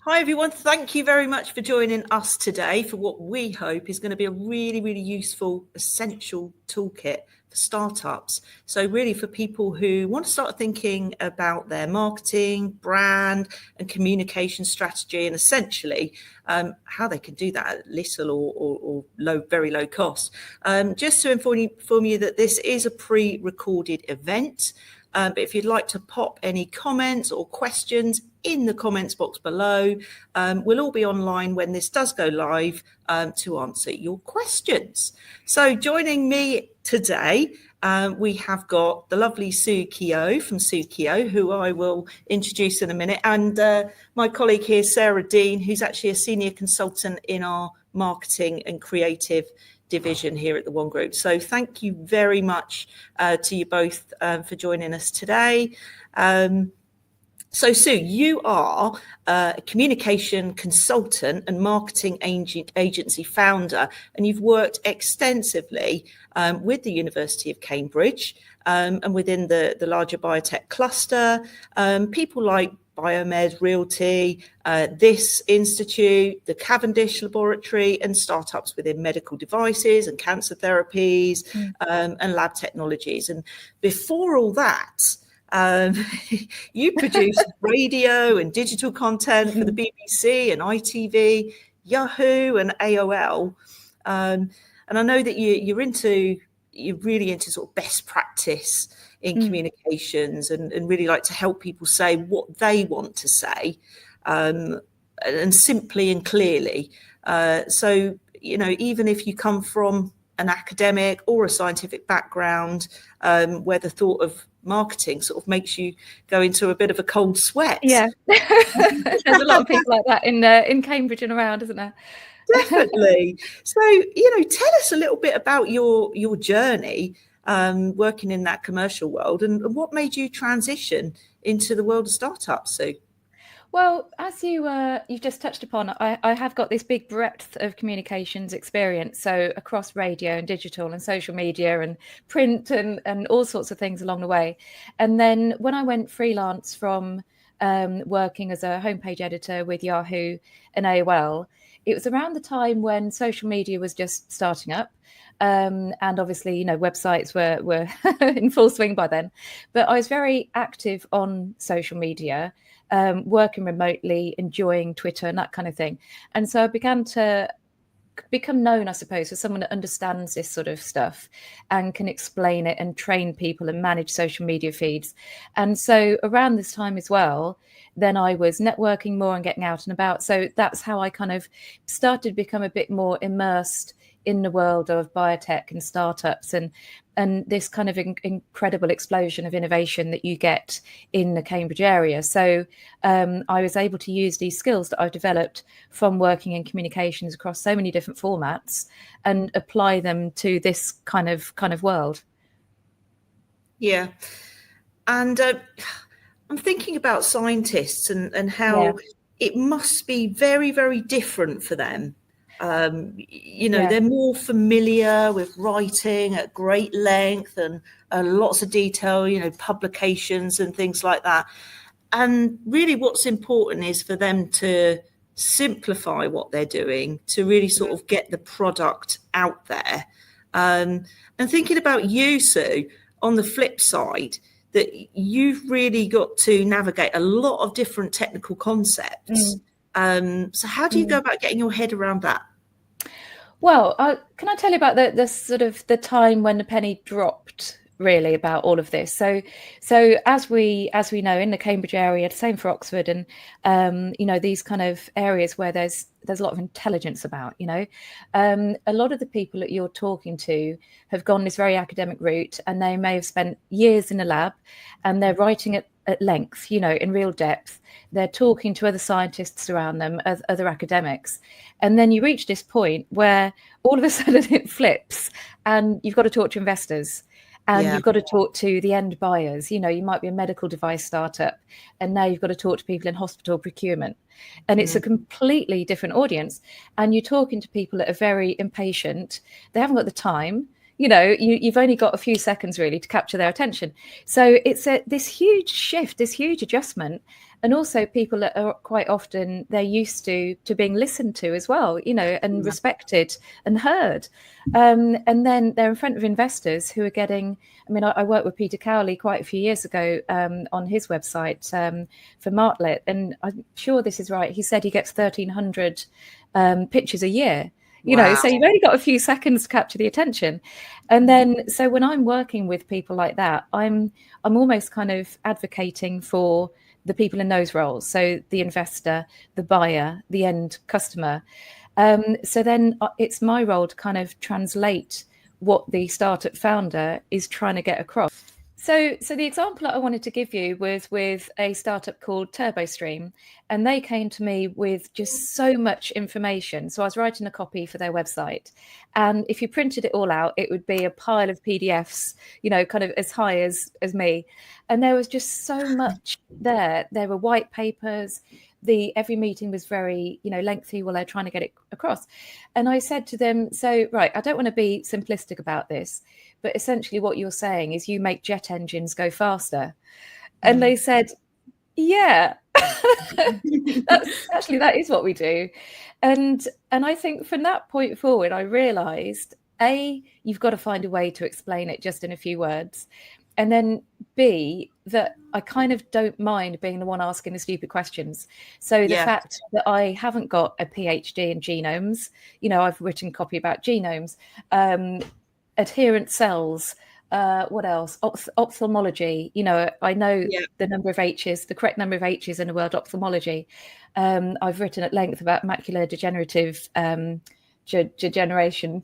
Hi, everyone. Thank you very much for joining us today for what we hope is going to be a really, really useful essential toolkit for startups. So really for people who want to start thinking about their marketing, brand and communication strategy, and essentially how they can do that at little or low, very low cost. Just to inform you that this is a pre-recorded event. But if you'd like to pop any comments or questions in the comments box below, we'll all be online when this does go live to answer your questions. So joining me today, we have got the lovely Sookio from Sookio, who I will introduce in a minute, and my colleague here, Sarah Dean, who's actually a senior consultant in our marketing and creative division here at the One Group. So thank you very much to you both for joining us today. So Sue, you are a communication consultant and marketing agency founder, and you've worked extensively with the University of Cambridge and within the larger biotech cluster. People like Biomed Realty, this institute, the Cavendish Laboratory, and startups within medical devices and cancer therapies and lab technologies. And before all that, you produced radio and digital content for the BBC and ITV, Yahoo and AOL. And I know that you're really into sort of best practice in communications and really like to help people say what they want to say and simply and clearly. So, you know, even if you come from an academic or a scientific background where the thought of marketing sort of makes you go into a bit of a cold sweat. Yeah, there's a lot of people like that in Cambridge and around, isn't there? Definitely. So, you know, tell us a little bit about your journey working in that commercial world and what made you transition into the world of startups, Sue? Well, as you've just touched upon, I have got this big breadth of communications experience, so across radio and digital and social media and print and all sorts of things along the way. And then when I went freelance from working as a homepage editor with Yahoo and AOL, it was around the time when social media was just starting up. And obviously, you know, websites were in full swing by then. But I was very active on social media, working remotely, enjoying Twitter and that kind of thing. And so I began to become known, I suppose, as someone that understands this sort of stuff and can explain it and train people and manage social media feeds. And so around this time as well, then I was networking more and getting out and about. So that's how I kind of started to become a bit more immersed in the world of biotech and startups and this kind of incredible explosion of innovation that you get in the Cambridge area. So I was able to use these skills that I've developed from working in communications across so many different formats and apply them to this kind of world. Yeah. And I'm thinking about scientists and how it must be very, very different for them. You know, they're more familiar with writing at great length and lots of detail, you know, publications and things like that. And really what's important is for them to simplify what they're doing to really sort of get the product out there. And thinking about you, Sue, on the flip side, that you've really got to navigate a lot of different technical concepts. So how do you go about getting your head around that? Well, can I tell you about the sort of the time when the penny dropped really about all of this? So as we know in the Cambridge area, same for Oxford, and you know, these kind of areas where there's a lot of intelligence about, you know, a lot of the people that you're talking to have gone this very academic route, and they may have spent years in a lab, and they're writing at length, you know, in real depth. They're talking to other scientists around them, other academics. And then you reach this point where all of a sudden it flips and you've got to talk to investors and you've got to talk to the end buyers. You know, you might be a medical device startup and now you've got to talk to people in hospital procurement. And it's a completely different audience. And you're talking to people that are very impatient. They haven't got the time. you've only got a few seconds really to capture their attention. So it's this huge shift, this huge adjustment. And also people that are quite often, they're used to being listened to as well, and respected and heard. And then they're in front of investors who are getting, I worked with Peter Cowley quite a few years ago on his website for Martlet. And I'm sure this is right. He said he gets 1,300 pitches a year. So you've only got a few seconds to capture the attention. And then, so when I'm working with people like that, I'm almost kind of advocating for the people in those roles. So the investor, the buyer, the end customer. So then it's my role to kind of translate what the startup founder is trying to get across. So the example that I wanted to give you was with a startup called TurboStream, and they came to me with just so much information. So I was writing a copy for their website, and if you printed it all out, it would be a pile of PDFs, kind of as high as me. And there was just so much there. There were white papers. Every meeting was very, lengthy while they're trying to get it across. And I said to them, so, right, I don't want to be simplistic about this, but essentially what you're saying is you make jet engines go faster. And they said, yeah, that is what we do. And I think from that point forward, I realized, A, you've got to find a way to explain it just in a few words. And then B, that I kind of don't mind being the one asking the stupid questions. So the fact that I haven't got a PhD in genomes, I've written copy about genomes, adherent cells, what else? Ophthalmology. I know the number of H's, the correct number of H's in the word ophthalmology. I've written at length about macular degenerative degeneration.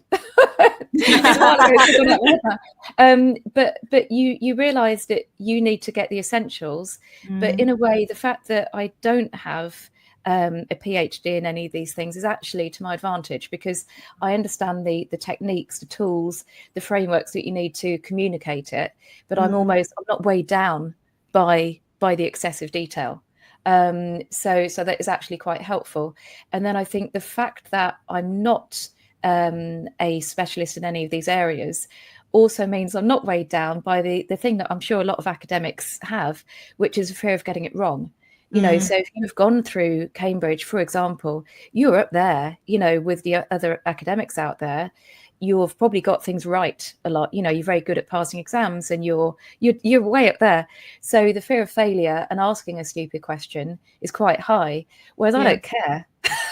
But you realize that you need to get the essentials. But in a way, the fact that I don't have a PhD in any of these things is actually to my advantage, because I understand the techniques, the tools, the frameworks that you need to communicate it. But I'm not weighed down by the excessive detail. So that is actually quite helpful. And then I think the fact that I'm not a specialist in any of these areas also means I'm not weighed down by the thing that I'm sure a lot of academics have, which is a fear of getting it wrong. So if you've gone through Cambridge, for example, you're up there, with the other academics out there. You've probably got things right a lot. You're very good at passing exams, and you're way up there. So the fear of failure and asking a stupid question is quite high, whereas I don't care.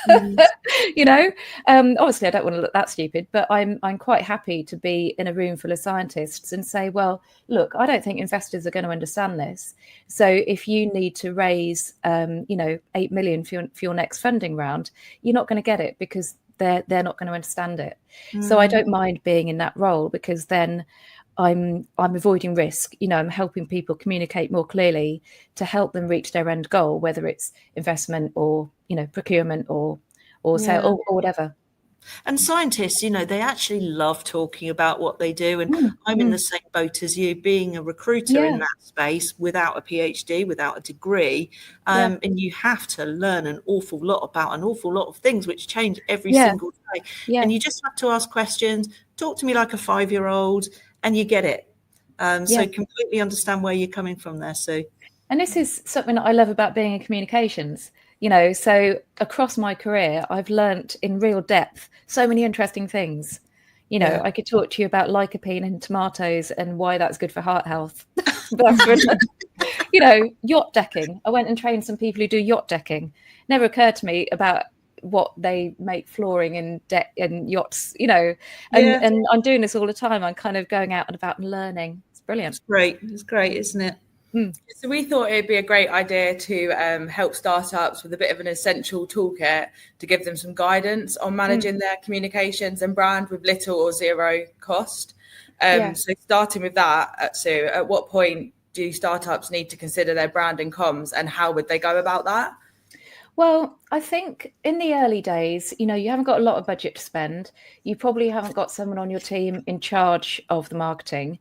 Obviously I don't want to look that stupid, but I'm quite happy to be in a room full of scientists and say, well, look, I don't think investors are going to understand this. So if you need to raise 8 million for your next funding round, you're not going to get it, because they're not going to understand it. So I don't mind being in that role, because then I'm avoiding risk. I'm helping people communicate more clearly to help them reach their end goal, whether it's investment or procurement or sale or whatever. And scientists, they actually love talking about what they do. And I'm in the same boat as you, being a recruiter in that space without a PhD, without a degree. And you have to learn an awful lot about an awful lot of things which change every single day. And you just have to ask questions, talk to me like a 5-year-old, and you get it. So completely understand where you're coming from there, Sue. And this is something that I love about being in communications. So across my career, I've learnt in real depth so many interesting things. I could talk to you about lycopene in tomatoes and why that's good for heart health. Yacht decking. I went and trained some people who do yacht decking. Never occurred to me about what they make flooring and yachts, and I'm doing this all the time. I'm kind of going out and about and learning. It's brilliant. It's great, isn't it? So we thought it'd be a great idea to help startups with a bit of an essential toolkit to give them some guidance on managing their communications and brand with little or zero cost. So starting with that, Sue, at what point do startups need to consider their brand and comms, and how would they go about that? Well, I think in the early days, you haven't got a lot of budget to spend. You probably haven't got someone on your team in charge of the marketing.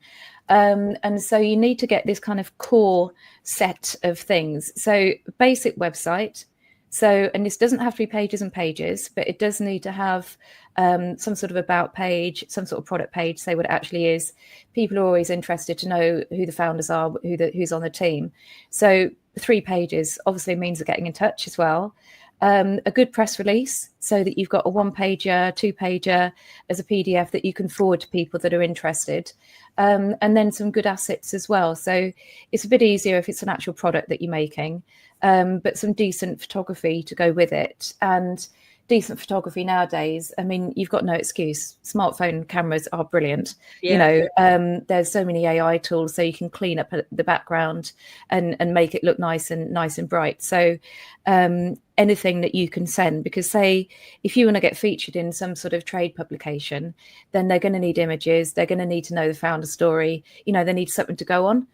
And so you need to get this kind of core set of things. So basic website, So, and this doesn't have to be pages and pages, but it does need to have some sort of about page, some sort of product page, say what it actually is. People are always interested to know who the founders are, who's on the team. So 3 pages obviously means of getting in touch as well. A good press release, so that you've got a 1-pager, 2-pager as a PDF that you can forward to people that are interested. And then some good assets as well. So it's a bit easier if it's an actual product that you're making, but some decent photography to go with it. And decent photography nowadays, I mean, you've got no excuse. Smartphone cameras are brilliant. There's so many AI tools, so you can clean up the background and make it look nice and bright. So anything that you can send, because say if you want to get featured in some sort of trade publication, then they're going to need images, they're going to need to know the founder story, they need something to go on.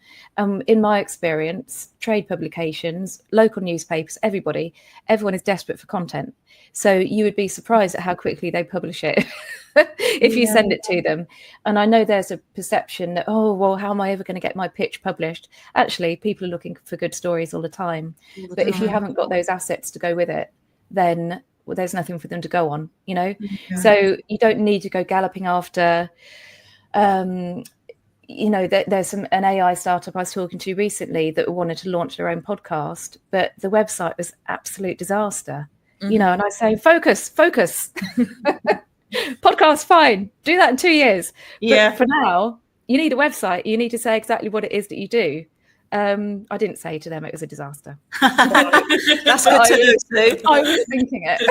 In my experience, trade publications, local newspapers, everyone is desperate for content. So you would be surprised at how quickly they publish it if you send it to them. And I know there's a perception that, oh, well, how am I ever going to get my pitch published? Actually, people are looking for good stories all the time. But if you haven't got those assets to go with it, then there's nothing for them to go on, So you don't need to go galloping after, there's an AI startup I was talking to recently that wanted to launch their own podcast, but the website was absolute disaster. And I say, focus. Podcast, fine. Do that in 2 years. Yeah. But for now, you need a website. You need to say exactly what it is that you do. I didn't say to them it was a disaster. That's good to know. I was thinking it.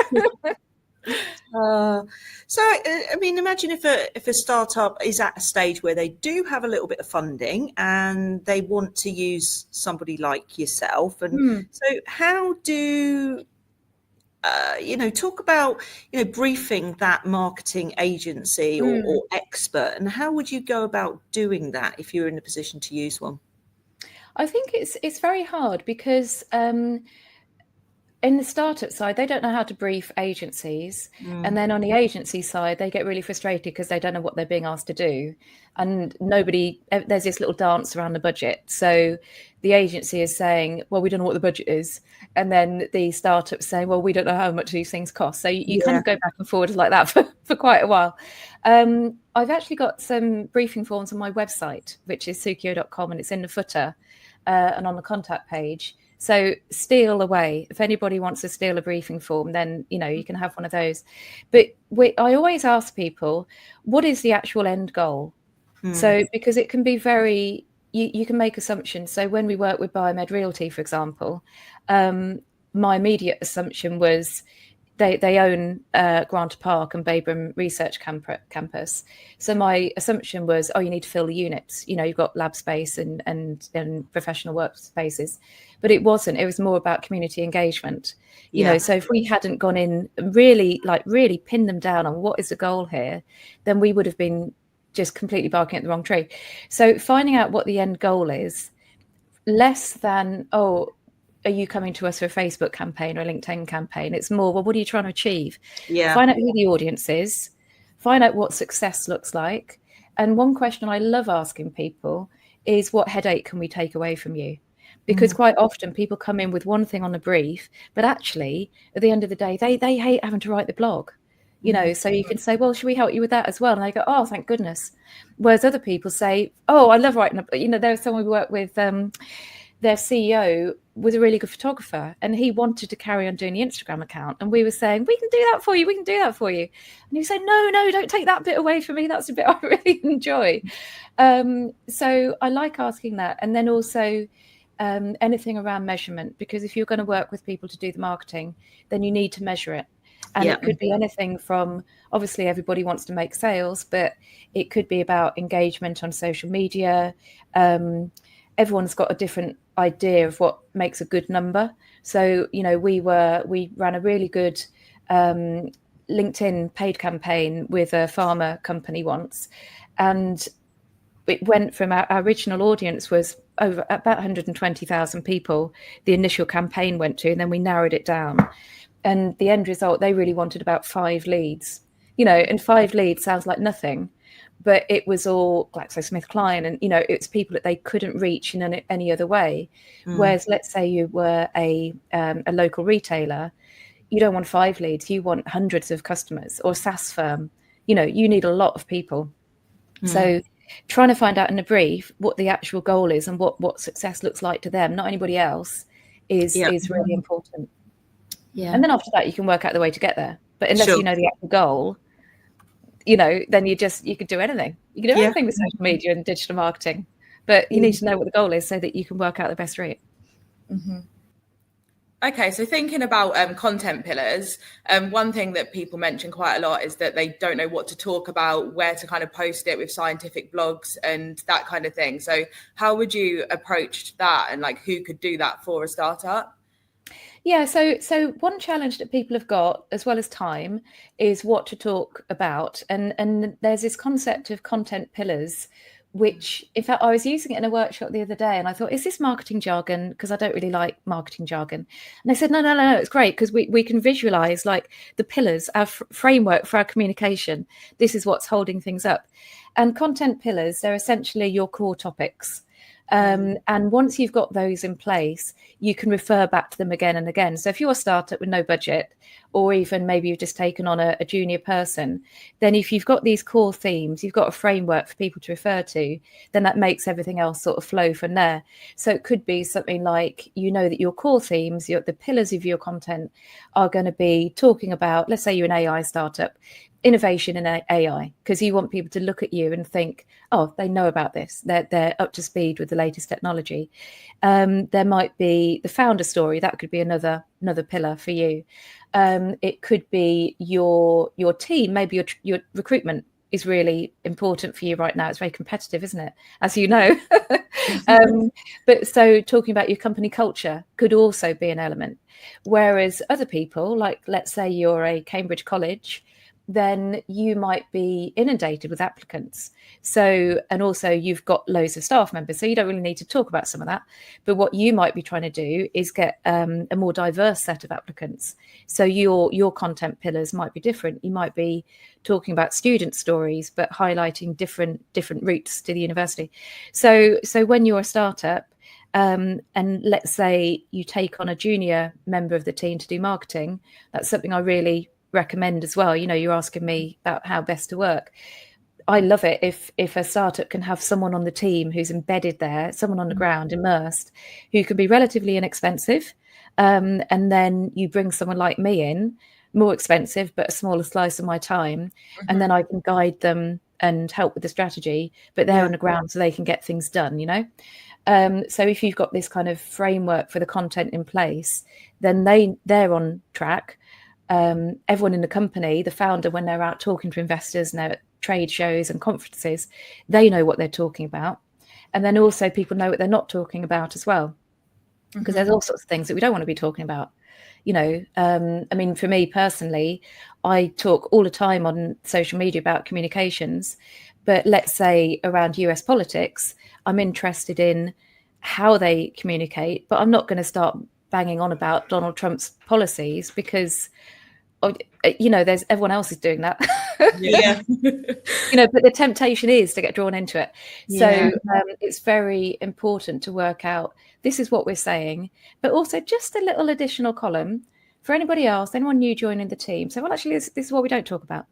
So, I mean, imagine if a startup is at a stage where they do have a little bit of funding and they want to use somebody like yourself. And so how do... talk about, briefing that marketing agency or expert, and how would you go about doing that if you're in a position to use one? I think it's very hard because in the startup side, they don't know how to brief agencies. And then on the agency side, they get really frustrated because they don't know what they're being asked to do. And there's this little dance around the budget. So the agency is saying, well, we don't know what the budget is. And then the startup's saying, well, we don't know how much these things cost. So you kind of go back and forward like that for quite a while. I've actually got some briefing forms on my website, which is Sookio.com, and it's in the footer and on the contact page. So steal away. If anybody wants to steal a briefing form, then, you can have one of those. But I always ask people, what is the actual end goal? So because it can be very, you can make assumptions. So when we work with Biomed Realty, for example, my immediate assumption was they own Grant Park and Babram Research Campus. So my assumption was, you need to fill the units. You've got lab space and professional workspaces. But it wasn't. It was more about community engagement. So if we hadn't gone in and really pin them down on what is the goal here, then we would have been just completely barking at the wrong tree. So finding out what the end goal is, less than, are you coming to us for a Facebook campaign or a LinkedIn campaign? It's more, well, what are you trying to achieve? Find out who the audience is, find out what success looks like. And one question I love asking people is, what headache can we take away from you? Because quite often people come in with one thing on the brief, but actually at the end of the day, they hate having to write the blog. So you can say, well, should we help you with that as well? And they go, oh, thank goodness. Whereas other people say, oh, I love writing. There's someone we work with, their CEO was a really good photographer and he wanted to carry on doing the Instagram account. And we were saying, we can do that for you. And he said, no, don't take that bit away from me. That's a bit I really enjoy. So I like asking that. And then also anything around measurement, because if you're going to work with people to do the marketing, then you need to measure it. And it could be anything from, obviously everybody wants to make sales, but it could be about engagement on social media. Everyone's got a different idea of what makes a good number. So, we ran a really good LinkedIn paid campaign with a pharma company once. And it went from our original audience was over about 120,000 people the initial campaign went to, and then we narrowed it down. And the end result, they really wanted about 5 leads, and 5 leads sounds like nothing. but it was all GlaxoSmithKline, and it's people that they couldn't reach in any other way. Whereas, let's say you were a local retailer, you don't want 5 leads, you want hundreds of customers. Or a SaaS firm, you need a lot of people. So trying to find out in a brief what the actual goal is and what success looks like to them, not anybody else, is really important. Yeah. And then after that, you can work out the way to get there. But unless you know the actual goal, then you could do anything. You can do anything with social media and digital marketing, but you need to know what the goal is so that you can work out the best route. Okay, so thinking about content pillars, one thing that people mention quite a lot is that they don't know what to talk about, where to kind of post it with scientific blogs and that kind of thing. So how would you approach that, and like who could do that for a startup? Yeah, so one challenge that people have got, as well as time, is what to talk about. And there's this concept of content pillars, which, in fact, I was using it in a workshop the other day, and I thought, is this marketing jargon? Because I don't really like marketing jargon. And they said, no, it's great, because we can visualize like the pillars, our framework for our communication. This is what's holding things up. And content pillars, they're essentially your core topics. And once you've got those in place, you can refer back to them again and again. So if you're a startup with no budget, or even maybe you've just taken on a junior person, then if you've got these core themes, you've got a framework for people to refer to, then that makes everything else sort of flow from there. So it could be something like, that your core themes, the pillars of your content are going to be talking about, let's say you're an AI startup, innovation in AI, because you want people to look at you and think, oh, they know about this. They're up to speed with the latest technology. There might be the founder story. That could be another pillar for you. It could be your team. Maybe your recruitment is really important for you right now. It's very competitive, isn't it? As you know. But so talking about your company culture could also be an element. Whereas other people, like let's say you're a Cambridge college, then you might be inundated with applicants. So, and also you've got loads of staff members, so you don't really need to talk about some of that. But what you might be trying to do is get a more diverse set of applicants. So your content pillars might be different. You might be talking about student stories, but highlighting different routes to the university. So when you're a startup, and let's say you take on a junior member of the team to do marketing, that's something I really recommend as well. You're asking me about how best to work. I love it if a startup can have someone on the team who's embedded there, someone on the ground, immersed, who can be relatively inexpensive. And then you bring someone like me in, more expensive, but a smaller slice of my time. And then I can guide them and help with the strategy, but they're on the ground so they can get things done, So if you've got this kind of framework for the content in place, then they're on track. Everyone in the company, the founder, when they're out talking to investors and they're at trade shows and conferences, they know what they're talking about. And then also people know what they're not talking about as well, because there's all sorts of things that we don't want to be talking about. I mean, for me personally, I talk all the time on social media about communications, but let's say around US politics, I'm interested in how they communicate, but I'm not going to start banging on about Donald Trump's policies because there's everyone else is doing that. But the temptation is to get drawn into it. So it's very important to work out, this is what we're saying, but also just a little additional column for anybody else, anyone new joining the team. So, well, actually, this is what we don't talk about.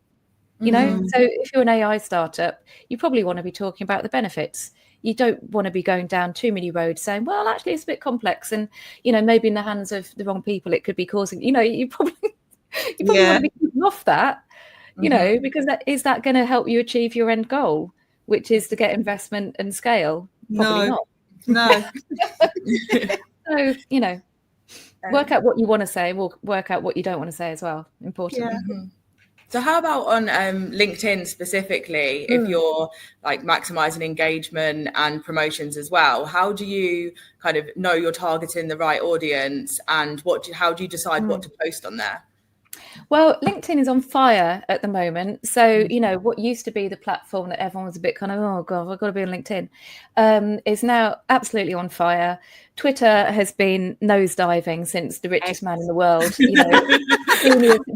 So if you're an AI startup, you probably want to be talking about the benefits. You don't want to be going down too many roads saying, well, actually, it's a bit complex. And, maybe in the hands of the wrong people, it could be causing, you probably want to be keeping off that, because is that going to help you achieve your end goal, which is to get investment and scale? Probably not. So, work out what you want to say. We'll work out what you don't want to say as well. Important. So how about on LinkedIn specifically, if you're like maximizing engagement and promotions as well, how do you kind of know you're targeting the right audience, and how do you decide what to post on there? Well, LinkedIn is on fire at the moment. So, what used to be the platform that everyone was a bit kind of, oh God, I've got to be on LinkedIn, is now absolutely on fire. Twitter has been nosediving since the richest man in the world,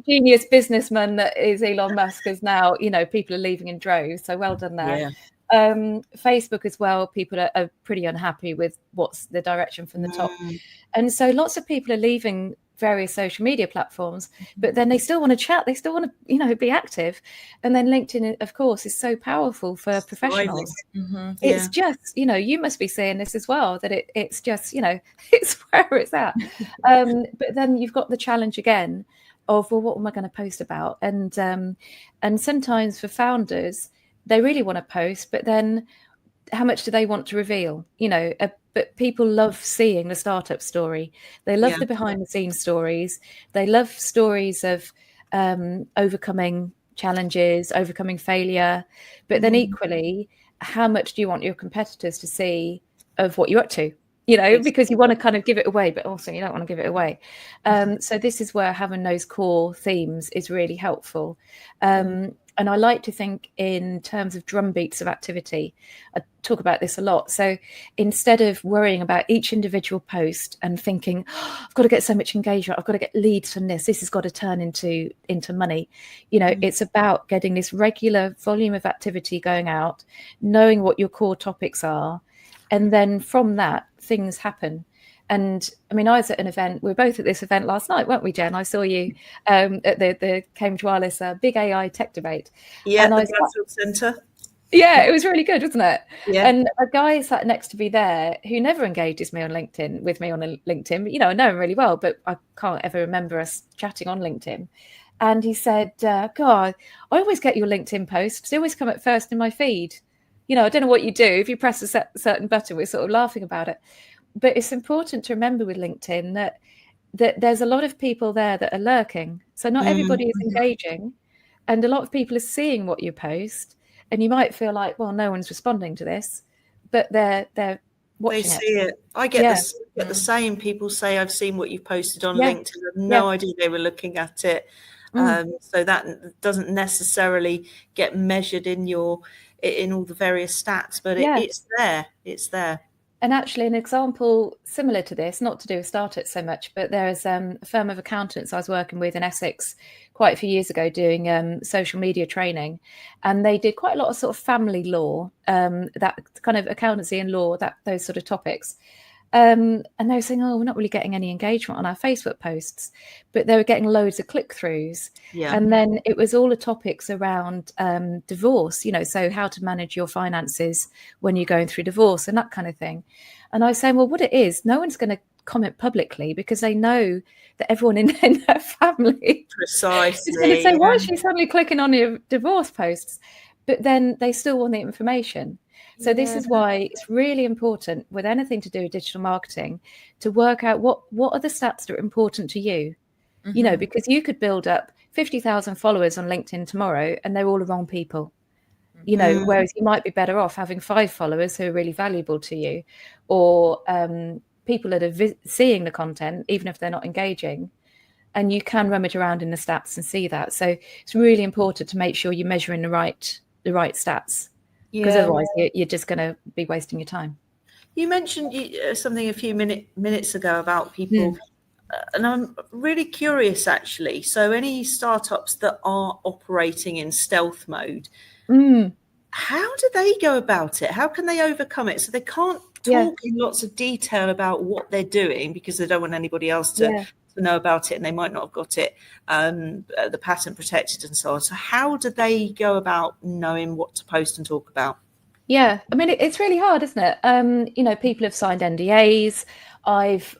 genius businessman that is Elon Musk is now, people are leaving in droves. So well done there. Yeah. Facebook as well, people are pretty unhappy with what's the direction from the top. And so lots of people are leaving various social media platforms, but then they still want to chat, they still want to be active. And then LinkedIn, of course, is so powerful for professionals. It's just, you must be seeing this as well, that it's just, it's where it's at. But then you've got the challenge again of, well, what am I going to post about? And sometimes for founders, they really want to post, but then how much do they want to reveal? But people love seeing the startup story. They love the behind the scenes stories. They love stories of overcoming challenges, overcoming failure. But then equally, how much do you want your competitors to see of what you're up to? Because you want to kind of give it away, but also you don't want to give it away. So this is where having those core themes is really helpful. And I like to think in terms of drumbeats of activity. I talk about this a lot. So instead of worrying about each individual post and thinking, I've got to get so much engagement, I've got to get leads from this has got to turn into money. It's about getting this regular volume of activity going out, knowing what your core topics are. And then from that, things happen. And I mean, I was at an event, we were both at this event last night, weren't we, Jen? I saw you at the Cambridge Wireless big AI tech debate. Yeah, and the Bradfield Centre. Yeah, it was really good, wasn't it? Yeah. And a guy sat next to me there who never engages me on LinkedIn, with me on LinkedIn. I know him really well, but I can't ever remember us chatting on LinkedIn. And he said, God, I always get your LinkedIn posts. They always come at first in my feed. I don't know what you do. If you press a certain button, we're sort of laughing about it. But it's important to remember with LinkedIn that there's a lot of people there that are lurking. So not everybody is engaging, and a lot of people are seeing what you post. And you might feel like, well, no one's responding to this, but they're watching they see it. I get the same. People say, I've seen what you posted on LinkedIn. I have no idea they were looking at it. So that doesn't necessarily get measured in all the various stats, but it's there. It's there. And actually, an example similar to this, not to do with startups so much, but there's a firm of accountants I was working with in Essex quite a few years ago doing social media training. And they did quite a lot of sort of family law, that kind of accountancy and law, those sort of topics. And they were saying, we're not really getting any engagement on our Facebook posts, but they were getting loads of click-throughs. Yeah. And then it was all the topics around divorce, so how to manage your finances when you're going through divorce and that kind of thing. And I was saying, well, what it is, no one's going to comment publicly because they know that everyone in their family precisely is going to say, why is she suddenly clicking on your divorce posts? But then they still want the information. So this is why it's really important with anything to do with digital marketing to work out what are the stats that are important to you, because you could build up 50,000 followers on LinkedIn tomorrow and they're all the wrong people, whereas you might be better off having 5 followers who are really valuable to you, or people that are seeing the content, even if they're not engaging, and you can rummage around in the stats and see that. So it's really important to make sure you're measuring the right stats. Because otherwise you're just going to be wasting your time. You mentioned something a few minutes ago about people, and I'm really curious actually. So any startups that are operating in stealth mode, how do they go about it? How can they overcome it? So they can't talk in lots of detail about what they're doing because they don't want anybody else to know about it, and they might not have got it the patent protected and so on. So how do they go about knowing what to post and talk about? I mean, it's really hard, isn't it? People have signed NDAs. I've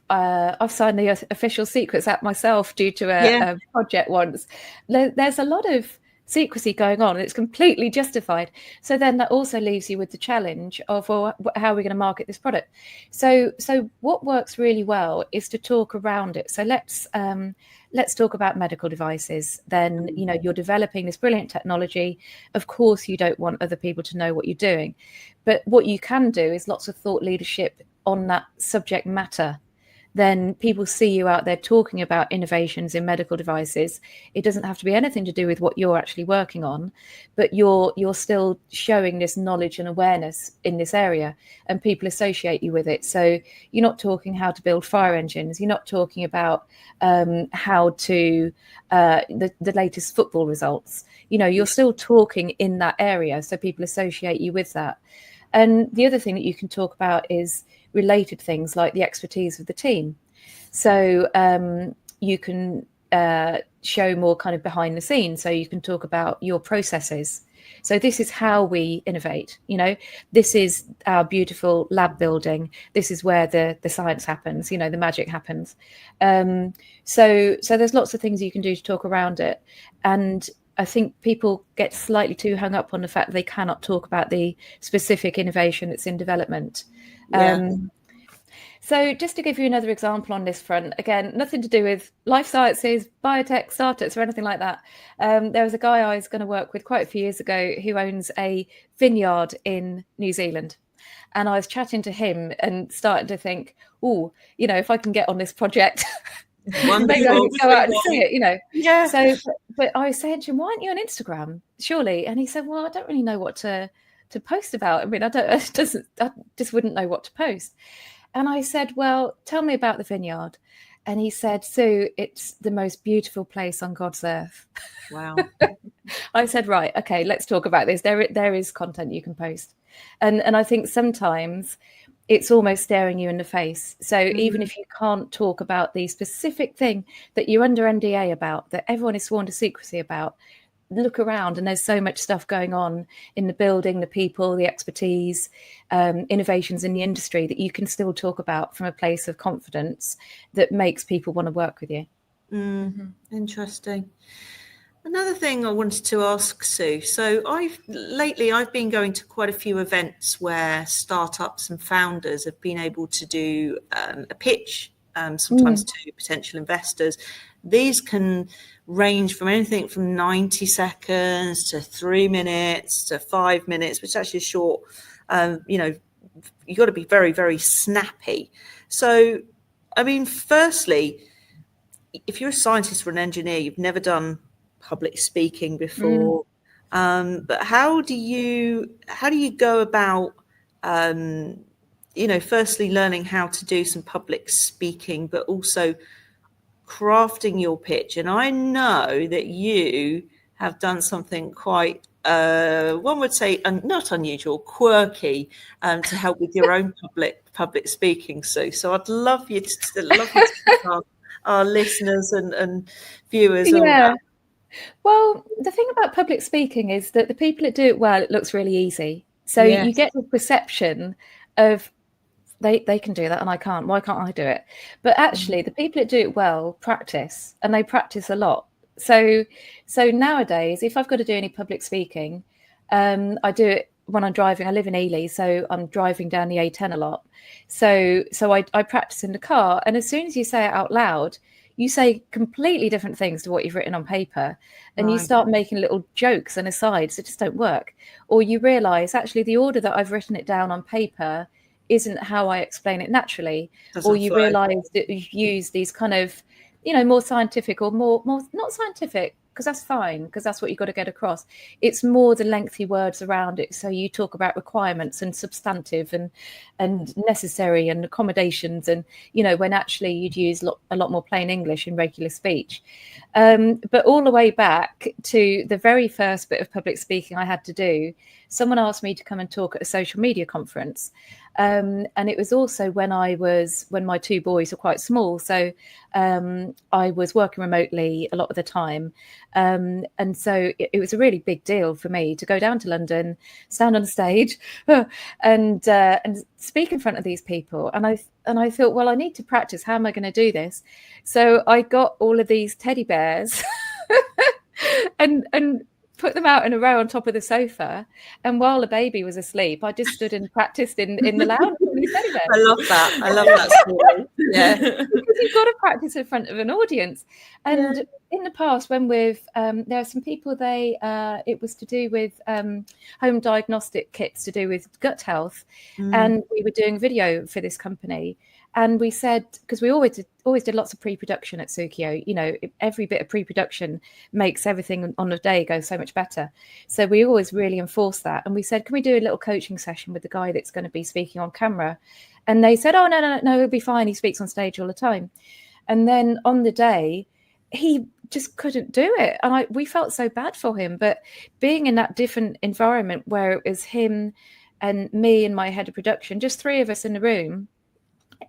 signed the official secrets act myself due to a project once. There's a lot of secrecy going on, and it's completely justified. So then that also leaves you with the challenge of, well, how are we going to market this product? So what works really well is to talk around it. So let's talk about medical devices. Then, you're developing this brilliant technology. Of course, you don't want other people to know what you're doing, but what you can do is lots of thought leadership on that subject matter. then people see you out there talking about innovations in medical devices. It doesn't have to be anything to do with what you're actually working on, but you're still showing this knowledge and awareness in this area, and people associate you with it. So you're not talking how to build fire engines. You're not talking about how to the latest football results. You're still talking in that area, so people associate you with that. And the other thing that you can talk about is related things like the expertise of the team. So you can show more kind of behind the scenes. So you can talk about your processes. So this is how we innovate. This is our beautiful lab building. This is where the science happens, the magic happens. So there's lots of things you can do to talk around it. And I think people get slightly too hung up on the fact that they cannot talk about the specific innovation that's in development. Yeah. So just to give you another example on this front, again, nothing to do with life sciences, biotech, startups, or anything like that. There was a guy I was going to work with quite a few years ago who owns a vineyard in New Zealand. And I was chatting to him and starting to think, if I can get on this project, maybe I could go out and see it, Yeah. So, but I was saying to him, why aren't you on Instagram, surely? And he said, well, I don't really know what to post about. I mean, I just wouldn't know what to post. And I said, well, tell me about the vineyard. And he said, Sue, it's the most beautiful place on God's earth. Wow. I said, right, okay, let's talk about this. There is content you can post. And I think sometimes it's almost staring you in the face. So even if you can't talk about the specific thing that you're under NDA about, that everyone is sworn to secrecy about, look around and there's so much stuff going on in the building, the people, the expertise, innovations in the industry that you can still talk about from a place of confidence that makes people want to work with you. Interesting. Another thing I wanted to ask Sue. So I've been going to quite a few events where startups and founders have been able to do a pitch, sometimes to potential investors. These can range from anything from 90 seconds to 3 minutes to 5 minutes, which is actually short. You've got to be very, very snappy. So, I mean, firstly, if you're a scientist or an engineer, you've never done public speaking before, but how do you go about, firstly learning how to do some public speaking, but also crafting your pitch? And I know that you have done something quite, one would say, not unusual, quirky, to help with your own public speaking, Sue. So I'd love you to tell our listeners and viewers all that. Well, the thing about public speaking is that the people that do it well, it looks really easy. So you get the perception of they can do that and I can't. Why can't I do it? But actually, the people that do it well practice, and they practice a lot. So nowadays, if I've got to do any public speaking, I do it when I'm driving. I live in Ely, so I'm driving down the A10 a lot. So I practice in the car, and as soon as you say it out loud, you say completely different things to what you've written on paper, and you start making little jokes and asides that just don't work. Or you realise actually the order that I've written it down on paper isn't how I explain it naturally. Or you realise that you've used these kind of, more scientific or more not scientific, because that's fine, because that's what you've got to get across. It's more the lengthy words around it. So you talk about requirements and substantive and necessary and accommodations, and when actually you'd use a lot more plain English in regular speech. But all the way back to the very first bit of public speaking I had to do, someone asked me to come and talk at a social media conference. And it was also when my two boys were quite small. So I was working remotely a lot of the time. And so it was a really big deal for me to go down to London, stand on the stage and speak in front of these people. And I thought, well, I need to practice. How am I going to do this? So I got all of these teddy bears and put them out in a row on top of the sofa, and while the baby was asleep, I just stood and practiced in the lounge. I love that story. Yeah, because you've got to practice in front of an audience. And in the past, when there are some people, it was to do with home diagnostic kits to do with gut health, and we were doing video for this company. And we said, because we always did lots of pre-production at Sookio, you know, every bit of pre-production makes everything on the day go so much better. So we always really enforce that. And we said, can we do a little coaching session with the guy that's going to be speaking on camera? And they said, oh, no, he'll be fine. He speaks on stage all the time. And then on the day, he just couldn't do it. And we felt so bad for him. But being in that different environment where it was him and me and my head of production, just three of us in the room,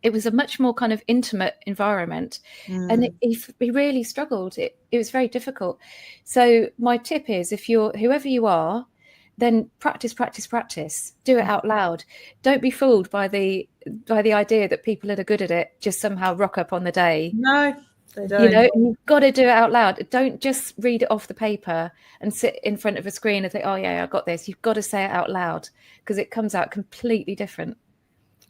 it was a much more kind of intimate environment. And he really struggled. It was very difficult. So my tip is, if you're whoever you are, then practice, do it out loud. Don't be fooled by the idea that people that are good at it just somehow rock up on the day. No, they don't. You know, you've got to do it out loud. Don't just read it off the paper and sit in front of a screen and think, oh yeah, I got this. You've got to say it out loud, because it comes out completely different.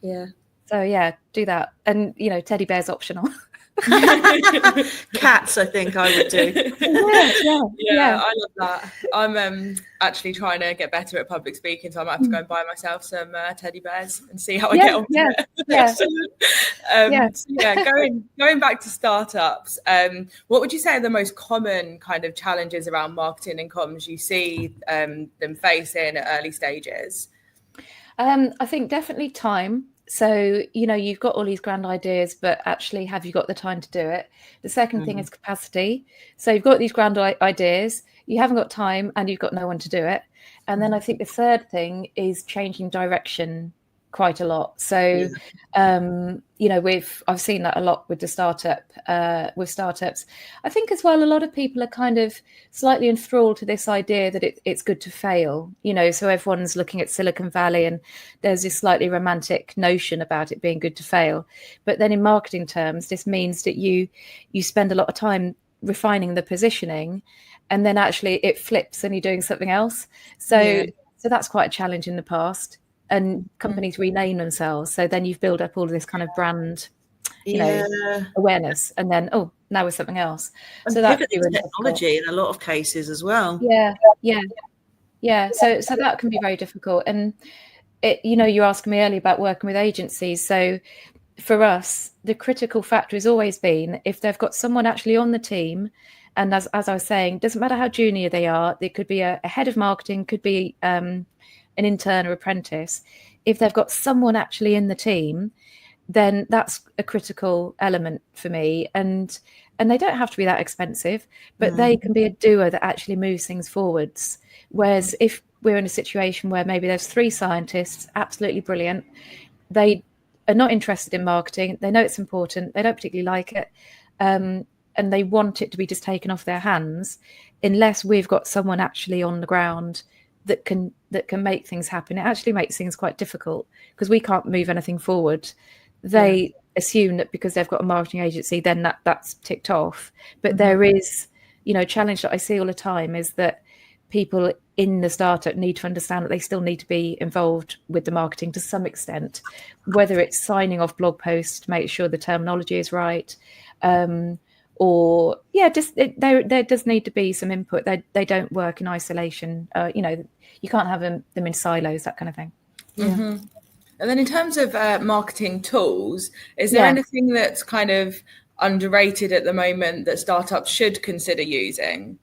Yeah. So yeah, do that. And you know, teddy bear's optional. Cats, I think I would do. Yeah, I love that. I'm actually trying to get better at public speaking, so I might have to go and buy myself some teddy bears and see how I get on with it. Going back to startups, what would you say are the most common kind of challenges around marketing and comms you see them face in at early stages? I think definitely time. So, you know, you've got all these grand ideas, but actually, have you got the time to do it? The second thing is capacity. So you've got these grand ideas, you haven't got time, and you've got no one to do it. And then I think the third thing is changing direction quite a lot. So, you know, I've seen that a lot with startups. I think as well, a lot of people are kind of slightly enthralled to this idea that it's good to fail, you know, so everyone's looking at Silicon Valley and there's this slightly romantic notion about it being good to fail. But then in marketing terms, this means that you spend a lot of time refining the positioning, and then actually it flips and you're doing something else. So that's quite a challenge in the past. And companies rename themselves, so then you've built up all of this kind of brand, you know, awareness, and then now it's something else. And so that's technology in a lot of cases as well. So that can be very difficult. And you know, you asked me earlier about working with agencies. So for us, the critical factor has always been if they've got someone actually on the team. And as I was saying, doesn't matter how junior they are. They could be a head of marketing, could be an intern or apprentice. If they've got someone actually in the team, then that's a critical element for me. And they don't have to be that expensive, but they can be a doer that actually moves things forwards. Whereas if we're in a situation where maybe there's three scientists, absolutely brilliant, they are not interested in marketing, they know it's important, they don't particularly like it, and they want it to be just taken off their hands, unless we've got someone actually on the ground that can make things happen. It actually makes things quite difficult because we can't move anything forward. They assume that because they've got a marketing agency, then that's ticked off. But there is, you know, a challenge that I see all the time is that people in the startup need to understand that they still need to be involved with the marketing to some extent, whether it's signing off blog posts to make sure the terminology is right, or just there does need to be some input. They don't work in isolation. You know, you can't have them in silos, that kind of thing. And then in terms of marketing tools, is there anything that's kind of underrated at the moment that startups should consider using?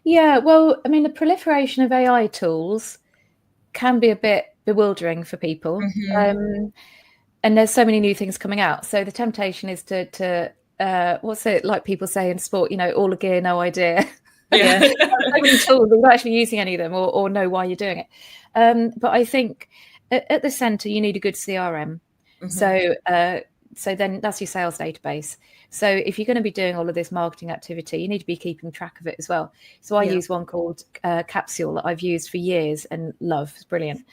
Yeah, well, I mean, the proliferation of AI tools can be a bit bewildering for people. And there's so many new things coming out. So the temptation is to what's it like people say in sport, you know, all a gear, no idea. So many tools, we're not actually using any of them or know why you're doing it. But I think at the center, you need a good CRM. So then that's your sales database. So if you're going to be doing all of this marketing activity, you need to be keeping track of it as well. So I use one called Capsule that I've used for years and love. It's brilliant.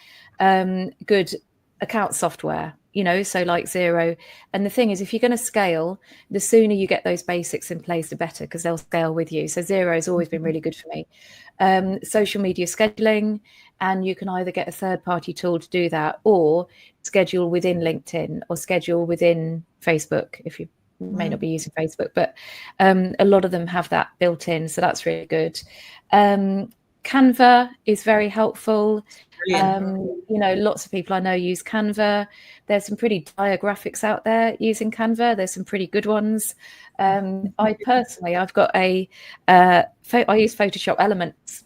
Good account software, you know, so like Xero. And the thing is, if you're going to scale, the sooner you get those basics in place, the better, because they'll scale with you. So Xero has always been really good for me. Social media scheduling, and you can either get a third-party tool to do that or schedule within LinkedIn or schedule within Facebook if you may not be using Facebook, but a lot of them have that built in. So that's really good. Canva is very helpful. Brilliant. Lots of people I know use Canva. There's some pretty dire graphics out there using Canva. There's some pretty good ones. I personally, I've got I use Photoshop Elements,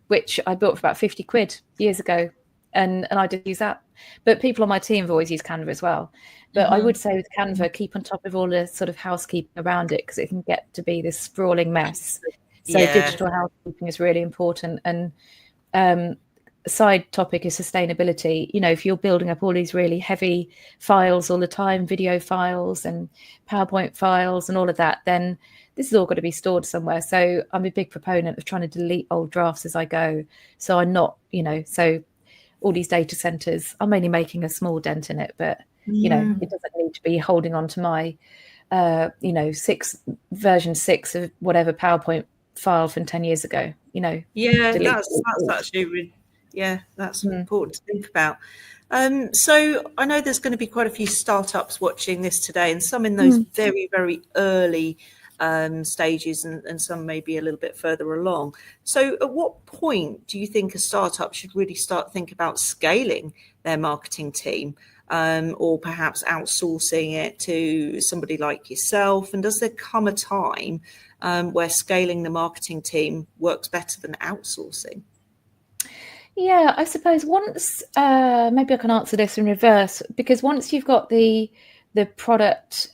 which I bought for about 50 quid years ago. And I did use that. But people on my team have always used Canva as well. But I would say with Canva, keep on top of all the sort of housekeeping around it, because it can get to be this sprawling mess. So digital housekeeping is really important. And a side topic is sustainability. If you're building up all these really heavy files all the time, video files and PowerPoint files and all of that, then this is all got to be stored somewhere. So I'm a big proponent of trying to delete old drafts as I go. So I'm not, so all these data centers, I'm only making a small dent in it, but it doesn't need to be holding on to my version 6 of whatever PowerPoint file from 10 years ago. That's actually that's important to think about. So I know there's going to be quite a few startups watching this today, and some in those very, very early stages, and some maybe a little bit further along. So at what point do you think a startup should really start to think about scaling their marketing team, or perhaps outsourcing it to somebody like yourself? And does there come a time where scaling the marketing team works better than outsourcing? Yeah, I suppose once, maybe I can answer this in reverse, because once you've got the product,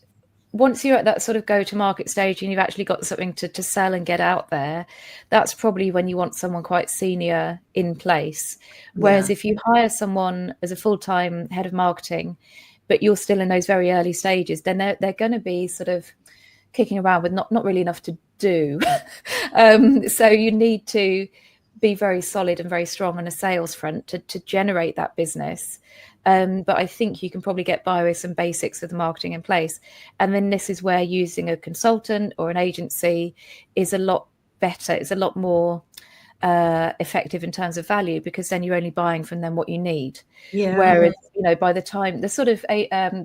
once you're at that sort of go-to-market stage and you've actually got something to sell and get out there, that's probably when you want someone quite senior in place. Whereas if you hire someone as a full-time head of marketing, but you're still in those very early stages, then they're going to be sort of kicking around with not really enough to do. So you need to be very solid and very strong on a sales front to generate that business. But I think you can probably get by with some basics of the marketing in place. And then this is where using a consultant or an agency is a lot better. It's a lot more effective in terms of value, because then you're only buying from them what you need. Whereas, by the time the sort of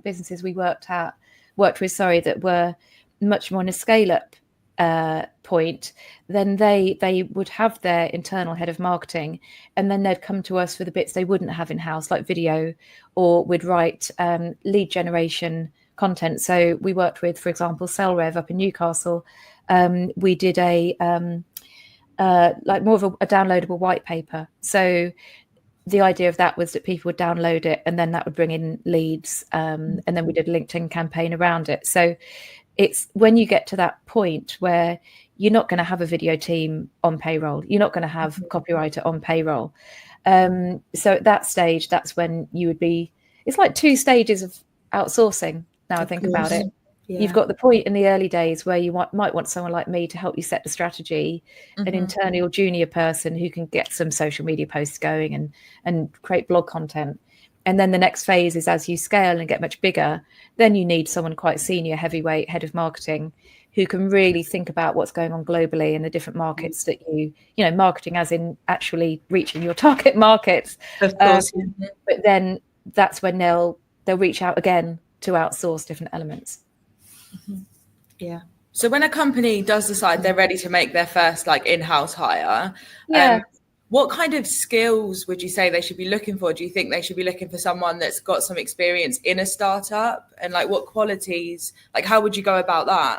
businesses we worked with, that were much more in a scale up point, then they would have their internal head of marketing, and then they'd come to us for the bits they wouldn't have in-house, like video, or we'd write lead generation content. So we worked with, for example, SellRev up in Newcastle. We did a like more of a downloadable white paper. So the idea of that was that people would download it, and then that would bring in leads, and then we did a LinkedIn campaign around it. So it's when you get to that point where you're not going to have a video team on payroll, you're not going to have a copywriter on payroll. So at that stage, that's when you would be, it's like 2 stages of outsourcing. Now I think about it. You've got the point in the early days where you might want someone like me to help you set the strategy, an internal junior person who can get some social media posts going and create blog content. And then the next phase is, as you scale and get much bigger, then you need someone quite senior, heavyweight head of marketing who can really think about what's going on globally in the different markets that marketing as in actually reaching your target markets. Of course. But then that's when they'll reach out again to outsource different elements. Yeah. So when a company does decide they're ready to make their first in-house hire, what kind of skills would you say they should be looking for? Do you think they should be looking for someone that's got some experience in a startup? And what qualities, how would you go about that?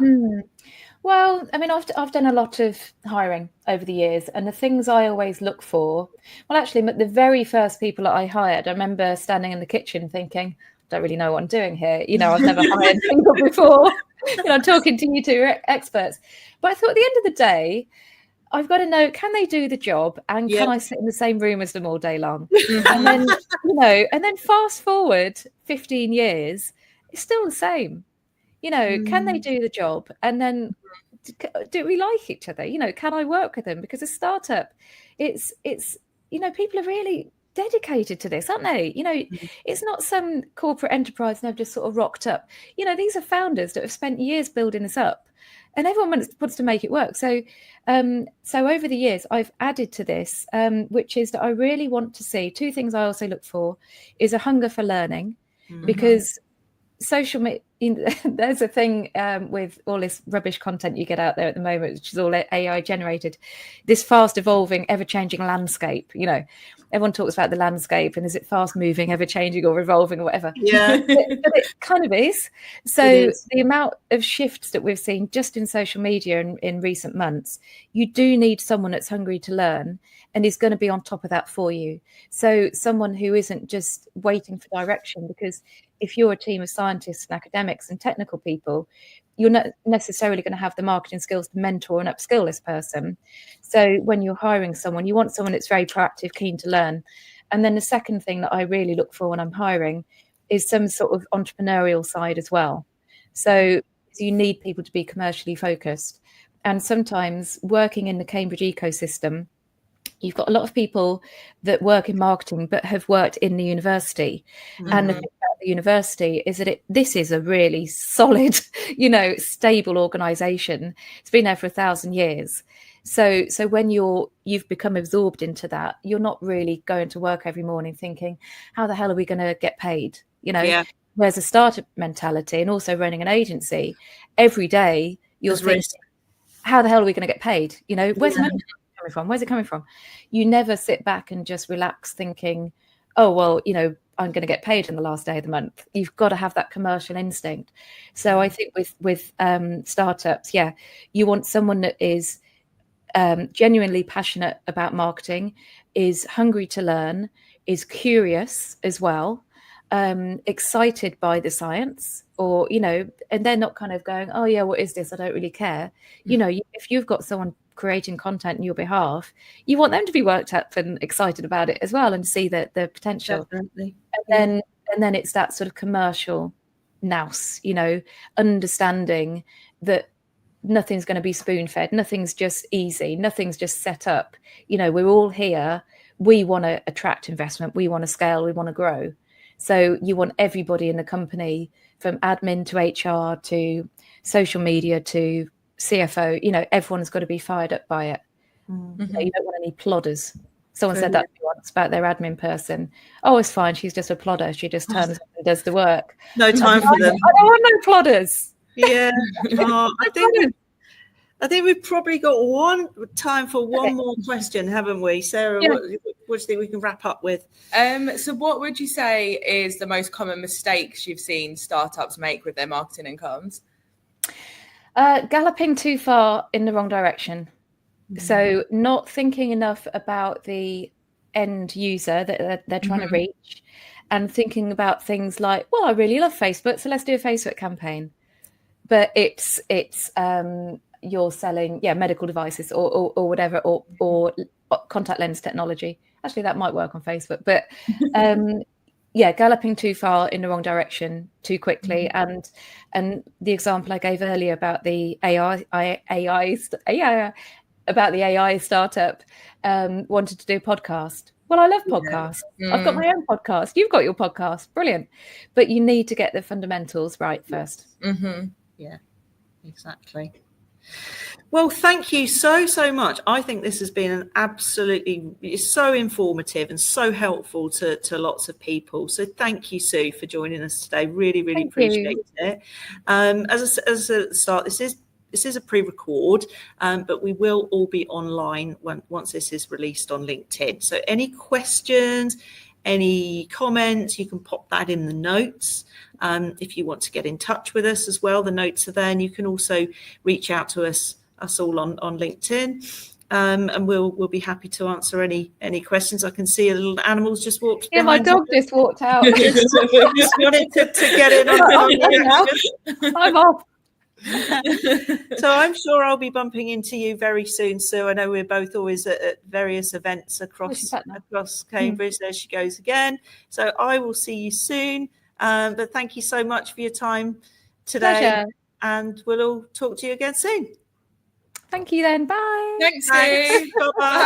Well, I mean, I've done a lot of hiring over the years, and the things I always look for, well, actually, the very first people that I hired, I remember standing in the kitchen thinking, I don't really know what I'm doing here. I've never hired people before. I'm talking to you two experts. But I thought at the end of the day, I've got to know, can they do the job, and can I sit in the same room as them all day long? And then, and then fast forward 15 years, it's still the same. Can they do the job? And then do we like each other? Can I work with them? Because a startup, it's people are really dedicated to this, aren't they? It's not some corporate enterprise and they've just sort of rocked up. These are founders that have spent years building this up, and everyone wants to make it work. So over the years, I've added to this, which is that I really want to see 2 things I also look for is a hunger for learning, because social media, there's a thing with all this rubbish content you get out there at the moment, which is all AI generated, this fast evolving, ever changing landscape. Everyone talks about the landscape, and is it fast moving, ever changing, or evolving, or whatever? Yeah. but it kind of is. So the amount of shifts that we've seen just in social media in recent months, you do need someone that's hungry to learn and is going to be on top of that for you. So someone who isn't just waiting for direction, because if you're a team of scientists and academics and technical people, you're not necessarily going to have the marketing skills to mentor and upskill this person. So when you're hiring someone, you want someone that's very proactive, keen to learn. And then the second thing that I really look for when I'm hiring is some sort of entrepreneurial side as well. So you need people to be commercially focused. And sometimes working in the Cambridge ecosystem, you've got a lot of people that work in marketing but have worked in the university. And the thing about the university is that this is a really solid, stable organization. It's been there for 1,000 years. So when you've become absorbed into that, you're not really going to work every morning thinking, how the hell are we going to get paid? Whereas a startup mentality, and also running an agency, every day you're thinking, how the hell are we going to get paid? Where's the money coming from? Where's it coming from? You never sit back and just relax thinking, oh, well, I'm going to get paid in the last day of the month. You've got to have that commercial instinct. So I think with startups, you want someone that is genuinely passionate about marketing, is hungry to learn, is curious as well, excited by the science, or, and they're not kind of going, oh yeah, what is this? I don't really care. If you've got someone creating content on your behalf, you want them to be worked up and excited about it as well, and see the potential. Definitely. And then it's that sort of commercial nous, understanding that nothing's going to be spoon-fed, nothing's just easy, nothing's just set up. We're all here. We want to attract investment, we want to scale, we want to grow. So you want everybody in the company, from admin to HR to social media to CFO, everyone's got to be fired up by it. You don't want any plodders. Someone said that to me once about their admin person. Oh, it's fine, she's just a plodder, she just turns up and does the work. No time for them. I don't want no plodders. Yeah. I think we've probably got time for one more question, haven't we, Sarah? Yeah. What do you think we can wrap up with? So what would you say is the most common mistakes you've seen startups make with their marketing and comms? Galloping too far in the wrong direction. So not thinking enough about the end user that they're trying to reach, and thinking about things like, well, I really love Facebook, so let's do a Facebook campaign. But it's you're selling medical devices or whatever, or contact lens technology. Actually, that might work on Facebook, but galloping too far in the wrong direction too quickly. And the example I gave earlier about the AI startup wanted to do a podcast. Well, I love podcasts. I've got my own podcast. You've got your podcast. Brilliant. But you need to get the fundamentals right first. Yeah, exactly. Well, thank you so much. I think this has been it's so informative and so helpful to lots of people. So thank you, Sue, for joining us today. Really appreciate it. As a start, this is a pre-record, but we will all be online once this is released on LinkedIn. So any questions, any comments, you can pop that in the notes. If you want to get in touch with us as well, the notes are there, and you can also reach out to us all on LinkedIn, and we'll be happy to answer any questions. I can see a little animal's just walked. Yeah, my dog just walked out. just wanted to get in on the action. I'm off. So I'm sure I'll be bumping into you very soon, Sue. I know we're both always at various events across Cambridge. There she goes again. So I will see you soon. But thank you so much for your time today. Pleasure. And we'll all talk to you again soon. Thank you then. Bye. Thanks, Sue. Bye-bye.